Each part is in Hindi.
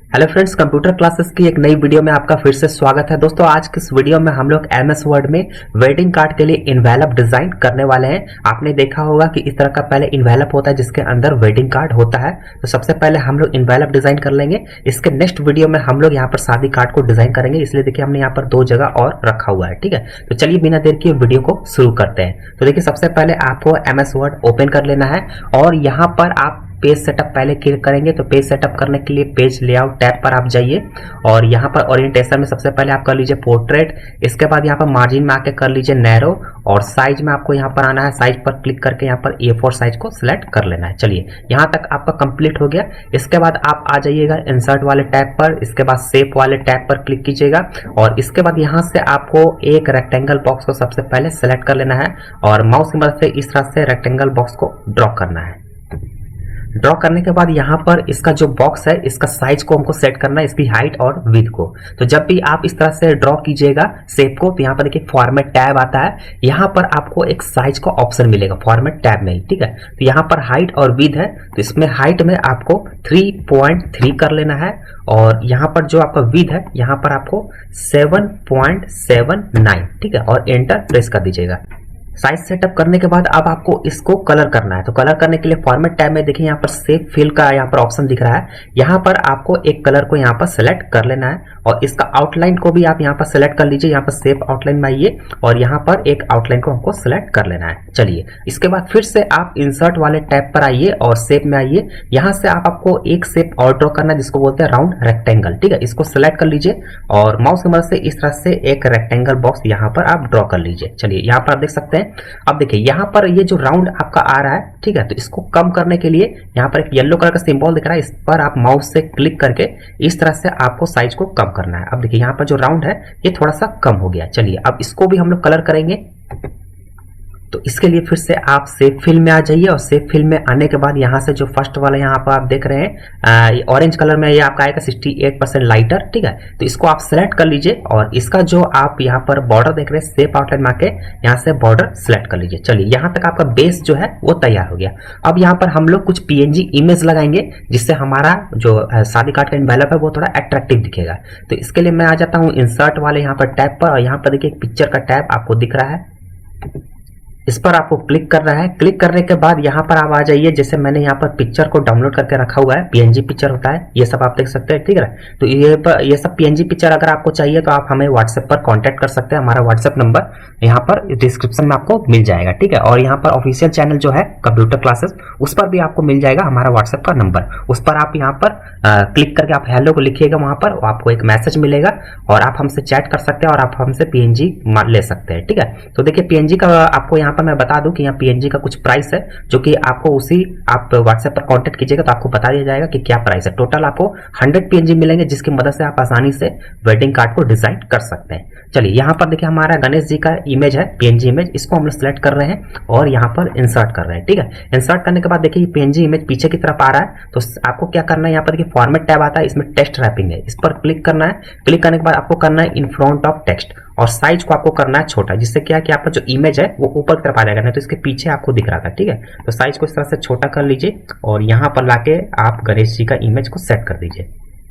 हेलो फ्रेंड्स, कंप्यूटर क्लासेस की एक नई वीडियो में आपका फिर से स्वागत है। दोस्तों, आज की इस वीडियो में हम लोग एमएस वर्ड में वेडिंग कार्ड के लिए इन्वेलप डिजाइन करने वाले हैं। आपने देखा होगा कि इस तरह का पहले इन्वेलप होता है जिसके अंदर वेडिंग कार्ड होता है। तो सबसे पहले हम लोग इन्वेलप डिजाइन कर लेंगे। इसके नेक्स्ट वीडियो में हम लोग यहाँ पर शादी कार्ड को डिजाइन करेंगे, इसलिए देखिए हमने यहाँ पर दो जगह और रखा हुआ है। ठीक है, तो चलिए बिना देर किए वीडियो को शुरू करते हैं। तो देखिए, सबसे पहले आपको एमएस वर्ड ओपन कर लेना है और यहाँ पर आप पेज सेटअप पहले क्लिक करेंगे। तो पेज सेटअप करने के लिए पेज लेआउट टैब पर आप जाइए और यहाँ पर ओरिएंटेशन में सबसे पहले आप कर लीजिए पोर्ट्रेट। इसके बाद यहाँ पर मार्जिन में आके कर लीजिए नैरो और साइज में आपको यहाँ पर आना है। साइज पर क्लिक करके यहाँ पर A4 साइज को सिलेक्ट कर लेना है। चलिए, यहाँ तक आपका कंप्लीट हो गया। इसके बाद आप आ जाइएगा इंसर्ट वाले टैब पर। इसके बाद शेप वाले टैब पर क्लिक कीजिएगा और इसके बाद यहाँ से आपको एक रेक्टेंगल बॉक्स को सबसे पहले सेलेक्ट कर लेना है और माउस की मदद से इस तरह से रेक्टेंगल बॉक्स को ड्रॉ करना है। ड्रॉ करने के बाद यहाँ पर इसका जो बॉक्स है इसका साइज को हमको सेट करना है, इसकी हाइट और विड्थ को। तो जब भी आप इस तरह से ड्रॉ कीजिएगा शेप को, तो यहाँ पर देखिए फॉर्मेट टैब आता है। यहाँ पर आपको एक साइज का ऑप्शन मिलेगा फॉर्मेट टैब में ही। ठीक है, तो यहाँ पर हाइट और विड्थ है, तो इसमें हाइट में आपको 3.3 कर लेना है और यहाँ पर जो आपका विड्थ है यहाँ पर आपको 7.79। ठीक है, और एंटर प्रेस कर दीजिएगा। साइज सेटअप करने के बाद अब आपको इसको कलर करना है। तो कलर करने के लिए फॉर्मेट टैब में देखिए यहाँ पर शेप फिल का यहाँ पर ऑप्शन दिख रहा है। यहाँ पर आपको एक कलर को यहाँ पर सेलेक्ट कर लेना है और इसका आउटलाइन को भी आप यहाँ पर सेलेक्ट कर लीजिए। यहाँ पर शेप आउटलाइन में आइए और यहाँ पर एक आउटलाइन को हमको सेलेक्ट कर लेना है। चलिए, इसके बाद फिर से आप इंसर्ट वाले टैब पर आइए और शेप में आइए। यहाँ से आपको एक शेप और ड्रॉ करना है जिसको बोलते हैं राउंड रेक्टेंगल। ठीक है, इसको सेलेक्ट कर लीजिए और माउस की मदद से इस तरह से एक रेक्टेंगल बॉक्स यहाँ पर आप ड्रॉ कर लीजिए। चलिए, यहाँ पर आप देख सकते हैं। अब देखिए यहाँ पर ये जो राउंड आपका आ रहा है, ठीक है, तो इसको कम करने के लिए यहाँ पर एक येलो कलर का सिंबल दिख रहा है, इस पर आप माउस से क्लिक करके इस तरह से आपको साइज को कम करना है। अब देखिए यहाँ पर जो राउंड है ये थोड़ा सा कम हो गया। चलिए, अब इसको भी हम लोग कलर करेंगे। तो इसके लिए फिर से आप शेप फिल में आ जाइए और शेप फिल में आने के बाद यहाँ से जो फर्स्ट वाला यहाँ पर आप देख रहे हैं ऑरेंज कलर में, ये आपका आएगा 68% लाइटर। ठीक है, तो इसको आप सेलेक्ट कर लीजिए और इसका जो आप यहाँ पर बॉर्डर देख रहे हैं शेप आउटलाइन में आके यहाँ से बॉर्डर सेलेक्ट कर लीजिए। चलिए, यहाँ तक आपका बेस जो है वो तैयार हो गया। अब यहाँ पर हम लोग कुछ PNG इमेज लगाएंगे जिससे हमारा जो शादी कार्ड का इन्वेलप है वो थोड़ा अट्रैक्टिव दिखेगा। तो इसके लिए मैं आ जाता हूँ इंसर्ट वाले यहाँ पर टैब पर और यहाँ पर देखिए एक पिक्चर का टैब आपको दिख रहा है, इस पर आपको क्लिक करना है। क्लिक करने के बाद यहाँ पर आप आ जाइए। जैसे मैंने यहाँ पर पिक्चर को डाउनलोड करके रखा हुआ है, PNG पिक्चर होता है, ये सब आप देख सकते हैं। ठीक है, तो ये सब PNG पिक्चर अगर आपको चाहिए तो आप हमें व्हाट्सएप पर कांटेक्ट कर सकते हैं। हमारा व्हाट्सएप नंबर यहाँ पर डिस्क्रिप्शन में आपको मिल जाएगा। ठीक है, और यहाँ पर ऑफिशियल चैनल जो है कंप्यूटर क्लासेस, उस पर भी आपको मिल जाएगा हमारा व्हाट्सएप का नंबर। उस पर आप यहाँ पर क्लिक करके आप हेलो को लिखिएगा, वहाँ पर आपको एक मैसेज मिलेगा और आप हमसे चैट कर सकते हैं और आप हमसे PNG ले सकते हैं। ठीक है, तो देखिए PNG का आपको यहाँ मैं बता दूं कि यहाँ PNG का कुछ प्राइस है जो कि आपको उसी आप व्हाट्सएप पर कांटेक्ट कीजिएगा तो आपको बता दिया जाएगा कि क्या प्राइस है। टोटल आपको 100 PNG मिलेंगे जिसकी मदद से आप आसानी से वेडिंग कार्ड को डिजाइन कर सकते हैं। चलिए, यहाँ पर देखिए हमारा गणेश जी का इमेज है, PNG इमेज, इसको हम लोग सिलेक्ट कर रहे हैं और यहाँ पर इंसर्ट कर रहे हैं। ठीक है, इंसर्ट करने के बाद देखिए PNG इमेज पीछे की तरफ आ रहा है। तो आपको क्या करना है, यहाँ पर देखिए फॉर्मेट टैब आता है, इसमें टेक्स्ट रैपिंग है, इस पर क्लिक करना है। क्लिक करने के बाद आपको करना है इन फ्रंट ऑफ टेक्स्ट और साइज को आपको करना है छोटा, जिससे क्या है कि आपका जो इमेज है वो ऊपर की तरफ आ जाएगा, नहीं तो इसके पीछे आपको दिख रहा था। ठीक है, तो साइज को इस तरह से छोटा कर लीजिए और यहाँ पर लाके आप गणेश जी का इमेज को सेट कर दीजिए।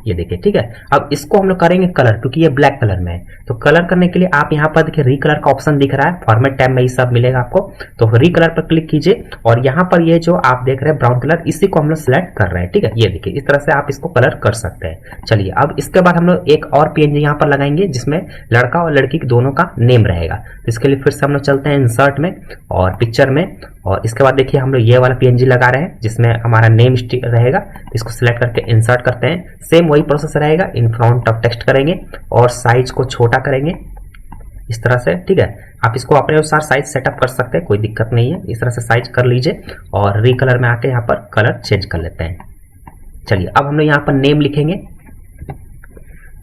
ये देखिए, ठीक है। अब इसको हम लोग करेंगे कलर, क्योंकि ये ब्लैक कलर में है। तो कलर करने के लिए आप यहाँ पर देखिए रीकलर का ऑप्शन दिख रहा है, फॉर्मेट टैब में ये सब मिलेगा आपको। तो रीकलर पर क्लिक कीजिए और यहाँ पर ये जो आप देख रहे हैं ब्राउन कलर, इसी को हम लोग सिलेक्ट कर रहे हैं। ठीक है, ये देखिए इस तरह से आप इसको कलर कर सकते हैं। चलिए, अब इसके बाद हम लोग एक और PNG यहाँ पर लगाएंगे जिसमें लड़का और लड़की दोनों का नेम रहेगा। तो इसके लिए फिर से हम लोग चलते हैं इंसर्ट में और पिक्चर में और इसके बाद देखिए हम लोग ये वाला PNG लगा रहे हैं जिसमें हमारा नेम रहेगा। इसको सिलेक्ट करके इंसर्ट करते हैं। सेम वही प्रोसेस रहेगा, इन फ्रंट ऑफ टेक्स्ट करेंगे और साइज को छोटा करेंगे इस तरह से। ठीक है, आप इसको अपने अनुसार साइज सेटअप कर सकते हैं, कोई दिक्कत नहीं है। इस तरह से साइज कर लीजिए और रीकलर में आके यहाँ पर कलर चेंज कर लेते हैं। चलिए, अब हम लोग यहाँ पर नेम लिखेंगे।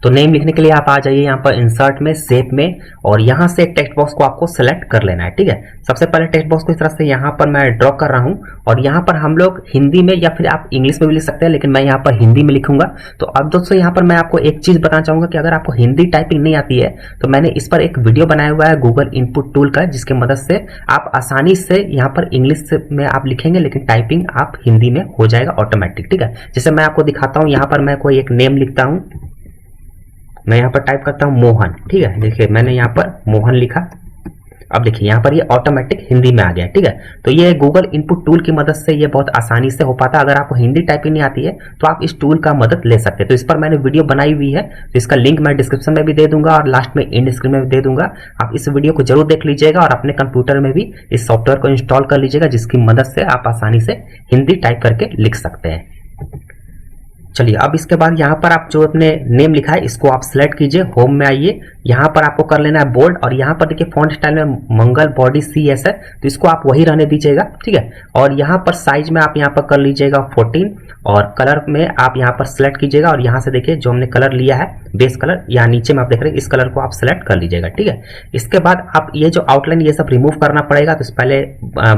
तो नेम लिखने के लिए आप आ जाइए यहाँ पर इंसर्ट में, शेप में, और यहाँ से टेक्स्ट बॉक्स को आपको सेलेक्ट कर लेना है। ठीक है, सबसे पहले टेक्स्ट बॉक्स को इस तरह से यहाँ पर मैं ड्रॉ कर रहा हूँ, और यहाँ पर हम लोग हिंदी में या फिर आप इंग्लिश में भी लिख सकते हैं, लेकिन मैं यहाँ पर हिंदी में लिखूंगा। तो अब दोस्तों यहाँ पर मैं आपको एक चीज बताना चाहूंगा कि अगर आपको हिंदी टाइपिंग नहीं आती है तो मैंने इस पर एक वीडियो बनाया हुआ है गूगल इनपुट टूल का, जिसकी मदद से आप आसानी से यहाँ पर इंग्लिश में आप लिखेंगे लेकिन टाइपिंग आप हिंदी में हो जाएगा ऑटोमेटिक। ठीक है, जैसे मैं आपको दिखाता हूँ, यहाँ पर मैं कोई एक नेम लिखता हूँ, मैं यहाँ पर टाइप करता हूँ मोहन। ठीक है, देखिए मैंने यहाँ पर मोहन लिखा। अब देखिए यहाँ पर ये ऑटोमेटिक हिंदी में आ गया। ठीक है, तो ये गूगल इनपुट टूल की मदद से ये बहुत आसानी से हो पाता है। अगर आपको हिंदी टाइपिंग नहीं आती है तो आप इस टूल का मदद ले सकते हैं। तो इस पर मैंने वीडियो बनाई हुई है, तो इसका लिंक मैं डिस्क्रिप्शन में भी दे दूंगा और लास्ट में एंड स्क्रीन में भी दे दूंगा। आप इस वीडियो को जरूर देख लीजिएगा और अपने कंप्यूटर में भी इस सॉफ्टवेयर को इंस्टॉल कर लीजिएगा, जिसकी मदद से आप आसानी से हिंदी टाइप करके लिख सकते हैं। चलिए, अब इसके बाद यहाँ पर आप जो अपने नेम लिखा है इसको आप सिलेक्ट कीजिए, होम में आइए, यहाँ पर आपको कर लेना है बोल्ड, और यहाँ पर देखिए फॉन्ट स्टाइल में मंगल बॉडी CS है, तो इसको आप वही रहने दीजिएगा। ठीक है, और यहाँ पर साइज में आप यहाँ पर कर लीजिएगा 14, और कलर में आप यहाँ पर सिलेक्ट कीजिएगा, और यहाँ से देखिए जो हमने कलर लिया है बेस कलर, यहाँ नीचे में आप देख रहे हैं इस कलर को आप सिलेक्ट कर लीजिएगा। ठीक है, इसके बाद आप ये जो आउटलाइन ये सब रिमूव करना पड़ेगा, तो इस पहले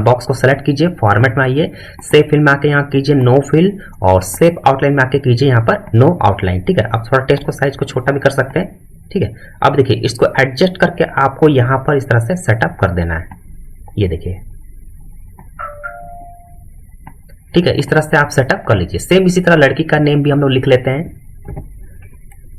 बॉक्स को सिलेक्ट कीजिए, फॉर्मेट में आइए, सेव फिल में आके यहाँ कीजिए नो फिल, और सेव आउटलाइन में आके कीजिए यहाँ पर नो आउटलाइन। ठीक है, आप थोड़ा टेक्स्ट को साइज को छोटा भी कर सकते हैं। ठीक है, अब देखिए इसको एडजस्ट करके आपको यहाँ पर इस तरह से सेटअप कर देना है, ये देखिए। ठीक है, इस तरह से आप सेटअप कर लीजिए। सेम इसी तरह लड़की का नेम भी हम लोग लिख लेते हैं।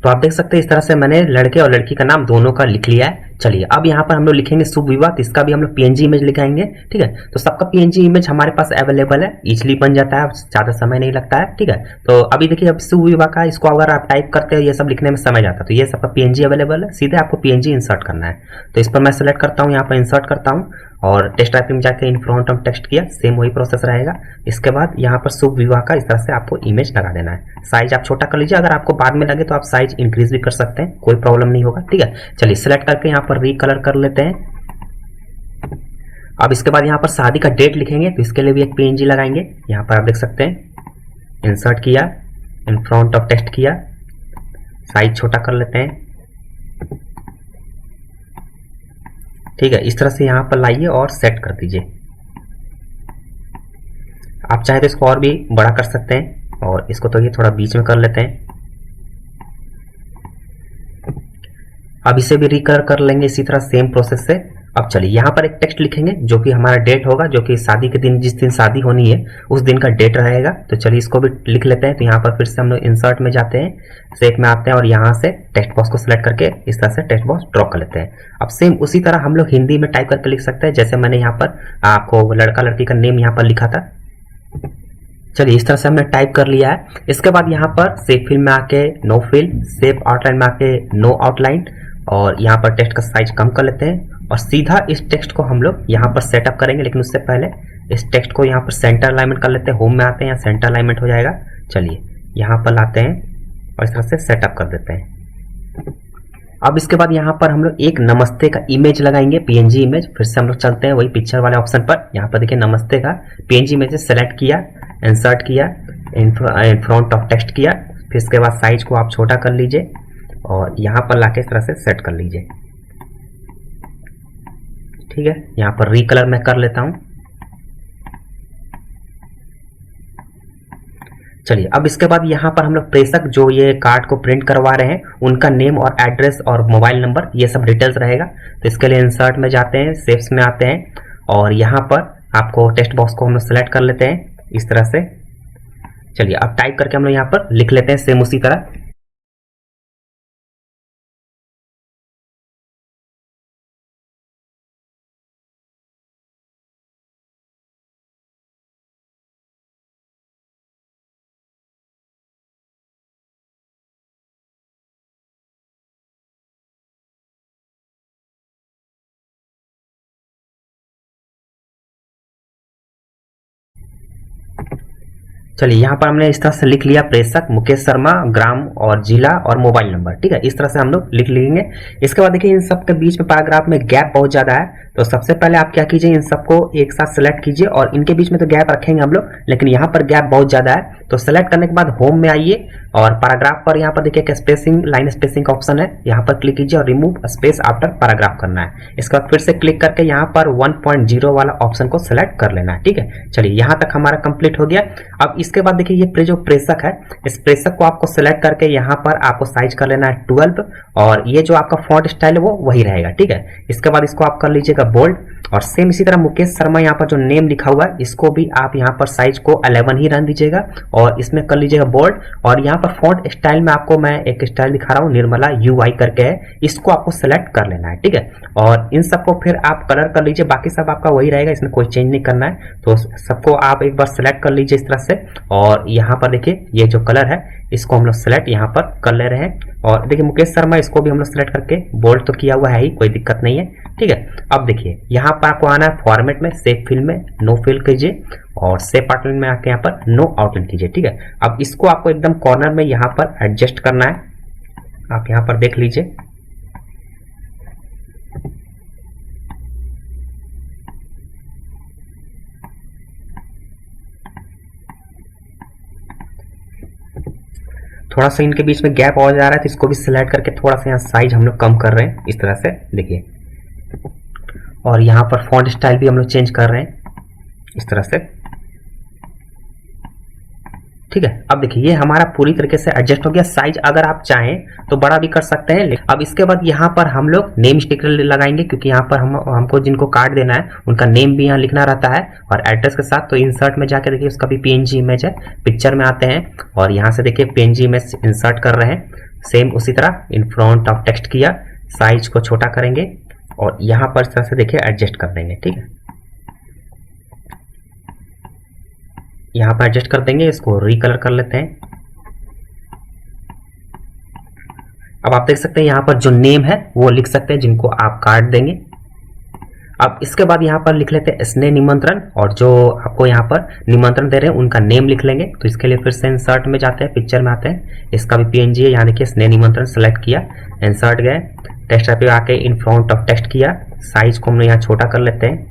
तो आप देख सकते हैं इस तरह से मैंने लड़के और लड़की का नाम दोनों का लिख लिया है। चलिए, अब यहाँ पर हम लोग लिखेंगे शुभ विवाह, तो इसका भी हम लोग PNG इमेज लिखाएंगे। ठीक है, तो सबका PNG इमेज हमारे पास अवेलेबल है, इजीली बन जाता है, ज्यादा समय नहीं लगता है। ठीक है, तो अभी देखिए अब शुभ विवाह का इसको अगर आप टाइप करते हैं ये सब लिखने में समय जाता है, तो ये सबका PNG अवेलेबल है, सीधे आपको PNG इंसर्ट करना है। तो इस पर मैं सेलेक्ट करता हूँ, यहाँ पर इंसर्ट करता हूँ, और टेक्स्ट टाइपिंग में जाके इन फ्रंट ऑफ टेक्स्ट किया, सेम वही प्रोसेस रहेगा। इसके बाद यहाँ पर शुभ विवाह का इस तरह से आपको इमेज लगा देना है। साइज आप छोटा कर लीजिए, अगर आपको बाद में लगे तो आप साइज इंक्रीज भी कर सकते हैं, कोई प्रॉब्लम नहीं होगा। ठीक है, चलिए सेलेक्ट करके यहाँ पर रीकलर कर लेते हैं। अब इसके बाद यहाँ पर शादी का डेट लिखेंगे, तो इसके लिए भी एक PNG लगाएंगे। यहाँ पर आप देख सकते हैं, इंसर्ट किया, इन फ्रंट ऑफ टेक्स्ट किया, साइज छोटा कर लेते हैं। ठीक है, इस तरह से यहाँ पर लाइए और सेट कर दीजिए। आप चाहे तो इसको और भी बड़ा कर सकते हैं, और इसको तो ये थोड़ा बीच में कर लेते हैं। अब इसे भी रिकलर कर लेंगे इसी तरह सेम प्रोसेस से। अब चलिए यहाँ पर एक टेक्स्ट लिखेंगे जो कि हमारा डेट होगा, जो कि शादी के दिन, जिस दिन शादी होनी है उस दिन का डेट रहेगा। तो चलिए इसको भी लिख लेते हैं। तो यहाँ पर फिर से हम लोग इंसर्ट में जाते हैं, शेप में आते हैं, और यहाँ से टेक्स्ट बॉक्स को सिलेक्ट करके इस तरह से टेक्स्ट बॉक्स ड्रॉ कर लेते हैं। अब सेम उसी तरह हम लोग हिंदी में टाइप करके लिख सकते हैं, जैसे मैंने यहाँ पर आपको लड़का लड़की का नेम यहाँ पर लिखा था। चलिए इस तरह से हमने टाइप कर लिया है। इसके बाद यहाँ पर सेव फिल में आके नो फिल, सेव आउटलाइन में आके नो आउटलाइन, और यहाँ पर टेक्स्ट का साइज कम कर लेते हैं, और सीधा इस टेक्स्ट को हम लोग यहाँ पर सेटअप करेंगे। लेकिन उससे पहले इस टेक्स्ट को यहाँ पर सेंटर अलाइनमेंट कर लेते हैं। होम में आते हैं, यहाँ सेंटर अलाइनमेंट हो जाएगा। चलिए यहाँ पर लाते हैं और इस तरह से सेटअप कर देते हैं। अब इसके बाद यहाँ पर हम लोग एक नमस्ते का इमेज लगाएंगे, PNG इमेज। फिर से हम लोग चलते हैं वही पिक्चर वाले ऑप्शन पर। यहाँ पर देखिए नमस्ते का PNG इमेज सेलेक्ट किया, इंसर्ट किया, इन फ्रंट ऑफ टेक्स्ट किया। फिर इसके बाद साइज को आप छोटा कर लीजिए और यहाँ पर लाके इस तरह से सेट कर लीजिए। ठीक है, यहाँ पर रीकलर मैं कर लेता हूँ। चलिए अब इसके बाद यहाँ पर हम लोग प्रेषक जो ये कार्ड को प्रिंट करवा रहे हैं उनका नेम और एड्रेस और मोबाइल नंबर ये सब डिटेल्स रहेगा। तो इसके लिए इंसर्ट में जाते हैं, शेप्स में आते हैं, और यहाँ पर आपको टेक्स्ट बॉक्स को हम लोग सेलेक्ट कर लेते हैं इस तरह से। चलिए अब टाइप करके हम लोग यहाँ पर लिख लेते हैं सेम उसी तरह। चलिए यहाँ पर हमने इस तरह से लिख लिया, प्रेषक मुकेश शर्मा, ग्राम और जिला और मोबाइल नंबर। ठीक है, इस तरह से हम लोग लिख लेंगे। इसके बाद देखिए इन सब के बीच में पैराग्राफ में गैप बहुत ज़्यादा है, तो सबसे पहले आप क्या कीजिए, इन सबको एक साथ सेलेक्ट कीजिए, और इनके बीच में तो गैप रखेंगे हम लोग, लेकिन यहाँ पर गैप बहुत ज़्यादा है, तो सेलेक्ट करने के बाद होम में आइए और पैराग्राफ पर यहाँ पर देखिए कि स्पेसिंग लाइन स्पेसिंग का ऑप्शन है, यहाँ पर क्लिक कीजिए और रिमूव स्पेस आफ्टर पैराग्राफ करना है। इसके बाद फिर से क्लिक करके यहाँ पर 1.0 वाला ऑप्शन को सिलेक्ट कर लेना है। ठीक है, चलिए यहाँ तक हमारा कंप्लीट हो गया। अब इसके बाद देखिए ये जो प्रेषक है, इस प्रेषक को आपको सिलेक्ट करके यहाँ पर आपको साइज कर लेना है 12 और ये जो आपका फॉन्ट स्टाइल है वो वही रहेगा। ठीक है, इसके बाद इसको आप कर लीजिएगा बोल्ड और सेम इसी तरह मुकेश शर्मा यहाँ पर जो नेम लिखा हुआ है इसको भी आप यहाँ पर साइज को 11 ही रन दीजिएगा और इसमें कर लीजिएगा बोल्ड। और यहाँ पर फॉन्ट स्टाइल में आपको मैं एक स्टाइल दिखा रहा हूँ, निर्मला UI करके है, इसको आपको सेलेक्ट कर लेना है। ठीक है, और इन सबको फिर आप कलर कर लीजिए, बाकी सब आपका वही रहेगा, इसमें कोई चेंज नहीं करना है। तो सबको आप एक बार सेलेक्ट कर लीजिए इस तरह से और यहाँ पर देखिए ये जो कलर है इसको हम लोग सेलेक्ट यहाँ पर कर ले रहे हैं। और देखिए मुकेश शर्मा इसको भी हम लोग सेलेक्ट करके बोल्ड तो किया हुआ है ही, कोई दिक्कत नहीं है। ठीक है, अब देखिए यहाँ पर आपको आना है फॉर्मेट में, सेव फिल में नो फिल कीजिए और सेव आउटलाइन में आके यहाँ पर नो आउटलाइन कीजिए। ठीक है, अब इसको आपको एकदम कॉर्नर में यहाँ पर एडजस्ट करना है, आप यहाँ पर देख लीजिए। थोड़ा सा इनके बीच में गैप आ जा रहा है तो इसको भी सिलेक्ट करके थोड़ा सा यहाँ साइज हम लोग कम कर रहे हैं इस तरह से देखिए। और यहाँ पर फॉन्ट स्टाइल भी हम लोग चेंज कर रहे हैं इस तरह से। ठीक है, अब देखिए ये हमारा पूरी तरीके से एडजस्ट हो गया। साइज अगर आप चाहें तो बड़ा भी कर सकते हैं। अब इसके बाद यहाँ पर हम लोग नेम स्टिकर लगाएंगे क्योंकि यहाँ पर हमको जिनको कार्ड देना है उनका नेम भी यहाँ लिखना रहता है और एड्रेस के साथ। तो इंसर्ट में जाके देखिए उसका भी PNG इमेज है, पिक्चर में आते हैं और यहाँ से देखिए PNG इमेज इंसर्ट कर रहे हैं। सेम उसी तरह इन फ्रंट ऑफ टेक्स्ट किया, साइज को छोटा करेंगे और यहाँ पर इस तरह से देखिए एडजस्ट कर देंगे। ठीक है, यहाँ पर एडजस्ट कर देंगे, इसको रिकलर कर लेते हैं। अब आप देख सकते हैं यहाँ पर जो नेम है वो लिख सकते हैं जिनको आप कार्ड देंगे। अब इसके बाद यहाँ पर लिख लेते हैं स्नेह निमंत्रण और जो आपको यहाँ पर निमंत्रण दे रहे हैं उनका नेम लिख लेंगे। तो इसके लिए फिर से इंसर्ट में जाते हैं, पिक्चर में आते हैं, इसका भी PNG है, यहाँ देखिए स्नेह निमंत्रण सेलेक्ट किया, इंसर्ट गए, टेक्स्ट पे आके इन फ्रंट ऑफ टेक्स्ट किया, साइज को हम यहाँ छोटा कर लेते हैं।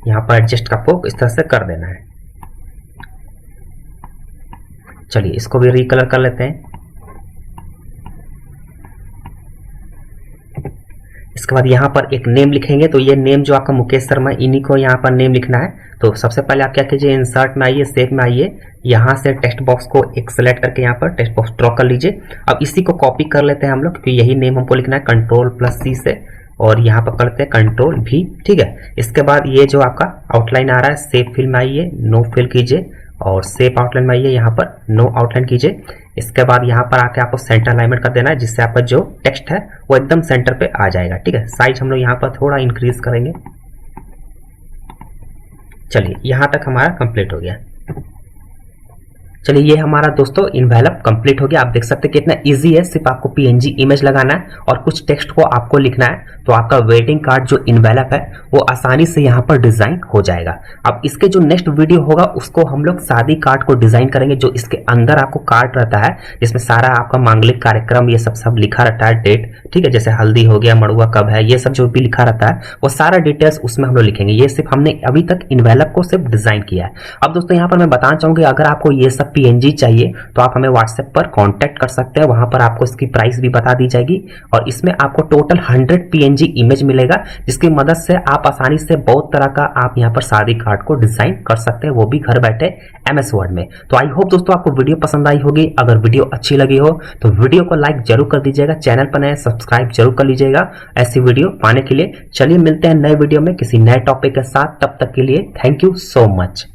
यहाँ पर एडजस्ट आपको इस तरह से कर देना है। चलिए इसको भी रिकलर कर लेते हैं। इसके बाद यहाँ पर एक नेम लिखेंगे, तो ये नेम जो आपका मुकेश शर्मा इन्हीं को यहाँ पर नेम लिखना है। तो सबसे पहले आप क्या कीजिए, इंसर्ट में आइए, सेव में आइए, यहाँ से टेक्स्ट बॉक्स को एक सेलेक्ट करके यहाँ पर टेक्स्ट बॉक्स ड्रॉ कर लीजिए। अब इसी को कॉपी कर लेते हैं हम लोग क्योंकि यही नेम हमको लिखना है, Ctrl+C से और यहाँ पर करते हैं Ctrl+V। ठीक है, इसके बाद ये जो आपका आउटलाइन आ रहा है, सेव फिल में आइए, नो फिल कीजिए और सेव आउटलाइन में आइए, यहाँ पर नो आउटलाइन कीजिए। इसके बाद यहाँ पर आके आपको सेंटर अलाइनमेंट कर देना है जिससे आपका जो टेक्स्ट है वो एकदम सेंटर पे आ जाएगा। ठीक है, साइज हम लोग यहाँ पर थोड़ा इंक्रीज करेंगे। चलिए यहाँ तक हमारा कंप्लीट हो गया। चलिए ये हमारा दोस्तों इन्वेलप कंप्लीट हो गया। आप देख सकते हैं कितना इजी है, सिर्फ आपको PNG इमेज लगाना है और कुछ टेक्स्ट को आपको लिखना है तो आपका वेडिंग कार्ड जो इन्वेलप है वो आसानी से यहाँ पर डिजाइन हो जाएगा। अब इसके जो नेक्स्ट वीडियो होगा उसको हम लोग शादी कार्ड को डिजाइन करेंगे, जो इसके अंदर आपको कार्ड रहता है जिसमें सारा आपका मांगलिक कार्यक्रम ये सब लिखा रहता है, डेट, ठीक है, जैसे हल्दी हो गया, मड़ुआ कब है, ये सब जो भी लिखा रहता है वो सारा डिटेल्स उसमें हम लोग लिखेंगे। ये सिर्फ हमने अभी तक इन्वेलप को सिर्फ डिजाइन किया है। अब दोस्तों यहाँ पर मैं बताना चाहूंगा अगर आपको ये सब PNG चाहिए तो आप हमें व्हाट्सएप पर कांटेक्ट कर सकते हैं, वहां पर आपको इसकी प्राइस भी बता दी जाएगी और इसमें आपको टोटल 100 PNG इमेज मिलेगा जिसकी मदद से आप आसानी से बहुत तरह का आप यहाँ पर शादी कार्ड को डिजाइन कर सकते हैं, वो भी घर बैठे MS वर्ड में। तो आई होप दोस्तों आपको वीडियो पसंद आई होगी। अगर वीडियो अच्छी लगी हो तो वीडियो को लाइक जरूर कर दीजिएगा, चैनल पर नए सब्सक्राइब जरूर कर लीजिएगा ऐसी वीडियो पाने के लिए। चलिए मिलते हैं नए वीडियो में किसी नए टॉपिक के साथ, तब तक के लिए थैंक यू सो मच।